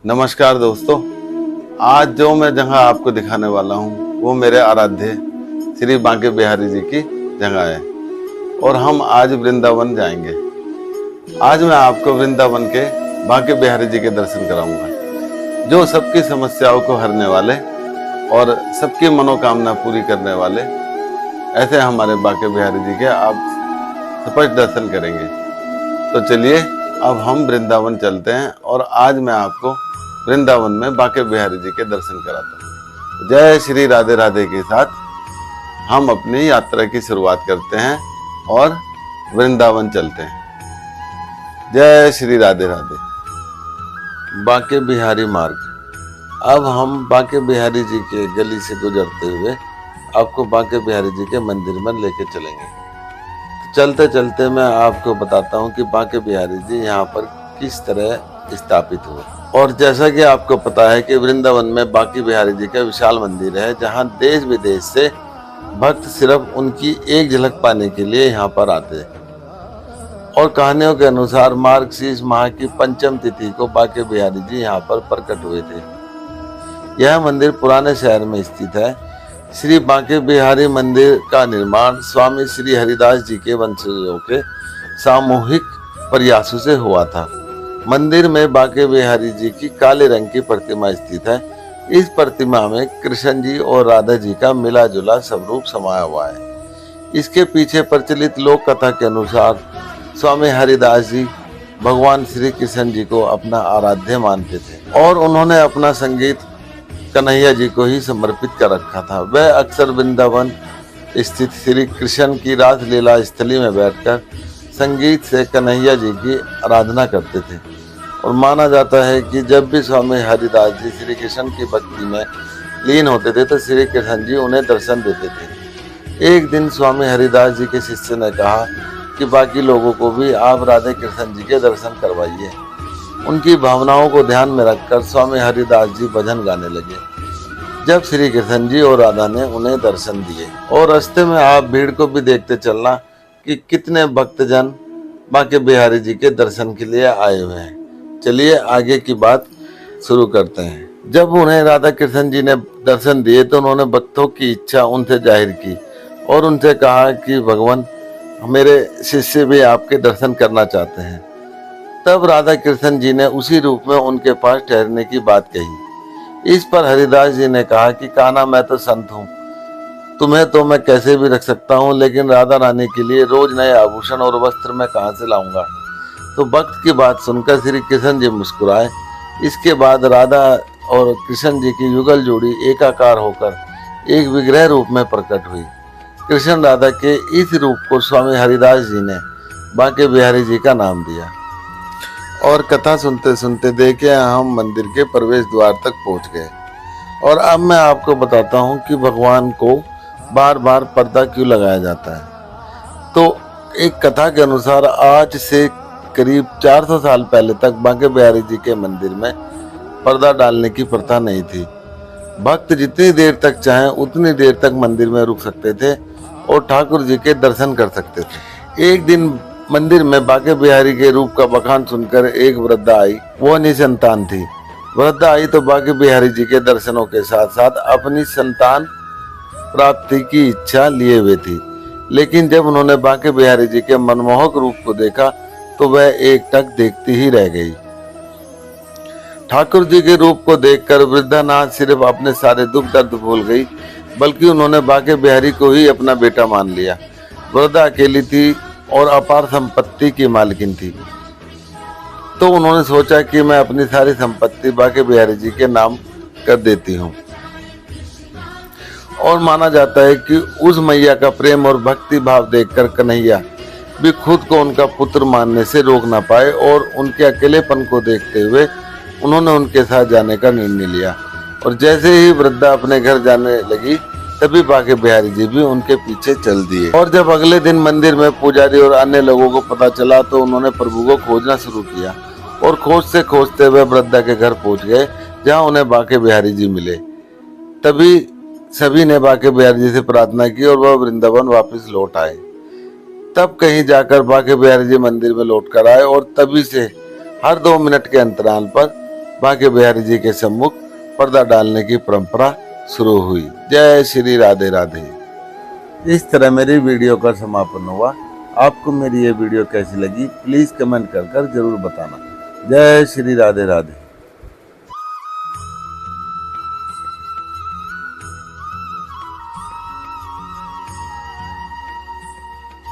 नमस्कार दोस्तों, आज जो मैं जगह आपको दिखाने वाला हूँ वो मेरे आराध्य श्री बांके बिहारी जी की जगह है और हम आज वृंदावन जाएंगे। आज मैं आपको वृंदावन के बांके बिहारी जी के दर्शन कराऊंगा, जो सबकी समस्याओं को हरने वाले और सबकी मनोकामना पूरी करने वाले ऐसे हमारे बांके बिहारी जी के आप स्पष्ट दर्शन करेंगे। तो चलिए अब हम वृंदावन चलते हैं और आज मैं आपको वृंदावन में बांके बिहारी जी के दर्शन कराता हूँ। जय श्री राधे राधे के साथ हम अपनी यात्रा की शुरुआत करते हैं और वृंदावन चलते हैं। जय श्री राधे राधे। बांके बिहारी मार्ग। अब हम बांके बिहारी जी के गली से गुजरते हुए आपको बांके बिहारी जी के मंदिर में लेके चलेंगे। तो चलते चलते मैं आपको बताता हूँ कि बांके बिहारी जी यहाँ पर किस तरह स्थापित हुए। और जैसा कि आपको पता है कि वृंदावन में बांके बिहारी जी का विशाल मंदिर है, जहाँ देश विदेश से भक्त सिर्फ उनकी एक झलक पाने के लिए यहाँ पर आते हैं। और कहानियों के अनुसार मार्गशीर्ष माह की पंचम तिथि को बांके बिहारी जी यहाँ पर प्रकट हुए थे। यह मंदिर पुराने शहर में स्थित है। श्री बांके बिहारी मंदिर का निर्माण स्वामी श्री हरिदास जी के वंशजों के सामूहिक प्रयासों से हुआ था। मंदिर में बांके बिहारी जी की काले रंग की प्रतिमा स्थित है। इस प्रतिमा में कृष्ण जी और राधा जी का मिला जुला स्वरूप समाया हुआ है। इसके पीछे प्रचलित लोक कथा के अनुसार स्वामी हरिदास जी भगवान श्री कृष्ण जी को अपना आराध्य मानते थे और उन्होंने अपना संगीत कन्हैया जी को ही समर्पित कर रखा था। वह अक्सर वृंदावन स्थित श्री कृष्ण की रासलीला स्थली में बैठकर संगीत से कन्हैया जी की आराधना करते थे। और माना जाता है कि जब भी स्वामी हरिदास जी श्री कृष्ण की भक्ति में लीन होते थे तो श्री कृष्ण जी उन्हें दर्शन देते थे। एक दिन स्वामी हरिदास जी के शिष्य ने कहा कि बाकी लोगों को भी आप राधे कृष्ण जी के दर्शन करवाइए। उनकी भावनाओं को ध्यान में रखकर स्वामी हरिदास जी भजन गाने लगे। जब श्री कृष्ण जी और राधा ने उन्हें दर्शन दिए। और रास्ते में आप भीड़ को भी देखते चलना कि कितने भक्तजन बांके बिहारी जी के दर्शन के लिए आए हुए हैं। चलिए आगे की बात शुरू करते हैं। जब उन्हें राधा कृष्ण जी ने दर्शन दिए तो उन्होंने भक्तों की इच्छा उनसे जाहिर की और उनसे कहा कि भगवान, मेरे शिष्य भी आपके दर्शन करना चाहते हैं। तब राधा कृष्ण जी ने उसी रूप में उनके पास ठहरने की बात कही। इस पर हरिदास जी ने कहा कि कान्हा, मैं तो संत हूँ, तुम्हें तो मैं कैसे भी रख सकता हूँ, लेकिन राधा रानी के लिए रोज नए आभूषण और वस्त्र मैं कहाँ से लाऊंगा। तो भक्त की बात सुनकर श्री कृष्ण जी मुस्कुराए। इसके बाद राधा और कृष्ण जी की युगल जोड़ी एकाकार होकर एक विग्रह रूप में प्रकट हुई। कृष्ण राधा के इस रूप को स्वामी हरिदास जी ने बांके बिहारी जी का नाम दिया। और कथा सुनते सुनते देखे हम मंदिर के प्रवेश द्वार तक पहुंच गए। और अब मैं आपको बताता हूं कि भगवान को बार बार पर्दा क्यों लगाया जाता है। तो एक कथा के अनुसार आज से करीब 400 साल पहले तक बांके बिहारी जी के मंदिर में पर्दा डालने की प्रथा नहीं थी। भक्त जितनी देर तक चाहें उतनी देर तक मंदिर में रुक सकते थे और ठाकुर जी के दर्शन कर सकते थे। एक दिन मंदिर में बांके बिहारी के रूप का बखान सुनकर एक वृद्धा आई। वो निसंतान थी। वृद्धा आई तो बांके बिहारी जी के दर्शनों के साथ साथ अपनी संतान प्राप्ति की इच्छा लिए हुए थी। लेकिन जब उन्होंने बांके बिहारी जी के मनमोहक रूप को देखा तो वह एकटक देखती ही रह गई। ठाकुर जी के रूप को देखकर वृद्धा न सिर्फ अपने सारे दुख दर्द भूल गई, बल्कि उन्होंने बांके बिहारी को ही अपना बेटा मान लिया। वृद्धा अकेली थी और अपार संपत्ति की मालकिन थी, तो उन्होंने सोचा कि मैं अपनी सारी संपत्ति बांके बिहारी जी के नाम कर देती हूँ। और माना जाता है कि उस मैया का प्रेम और भक्ति भाव देखकर कन्हैया भी खुद को उनका पुत्र मानने से रोक ना पाए और उनके अकेलेपन को देखते हुए उन्होंने उनके साथ जाने का निर्णय लिया। और जैसे ही वृद्धा अपने घर जाने लगी तभी बांके बिहारी जी भी उनके पीछे चल दिए। और जब अगले दिन मंदिर में पुजारी और अन्य लोगों को पता चला तो उन्होंने प्रभु को खोजना शुरू किया और खोजते खोजते वे वृद्धा के घर पहुंच गए, जहां उन्हें बांके बिहारी जी मिले। तभी सभी ने बांके बिहारी जी से प्रार्थना की और वह वृंदावन वापस लौट आए। तब कहीं जाकर बांके बिहारी जी मंदिर में लौट कर आए और तभी से हर 2 मिनट के अंतराल पर बांके बिहारी जी के सम्मुख पर्दा डालने की परंपरा शुरू हुई। जय श्री राधे राधे। इस तरह मेरी वीडियो का समापन हुआ। आपको मेरी ये वीडियो कैसी लगी प्लीज कमेंट कर जरूर बताना। जय श्री राधे राधे।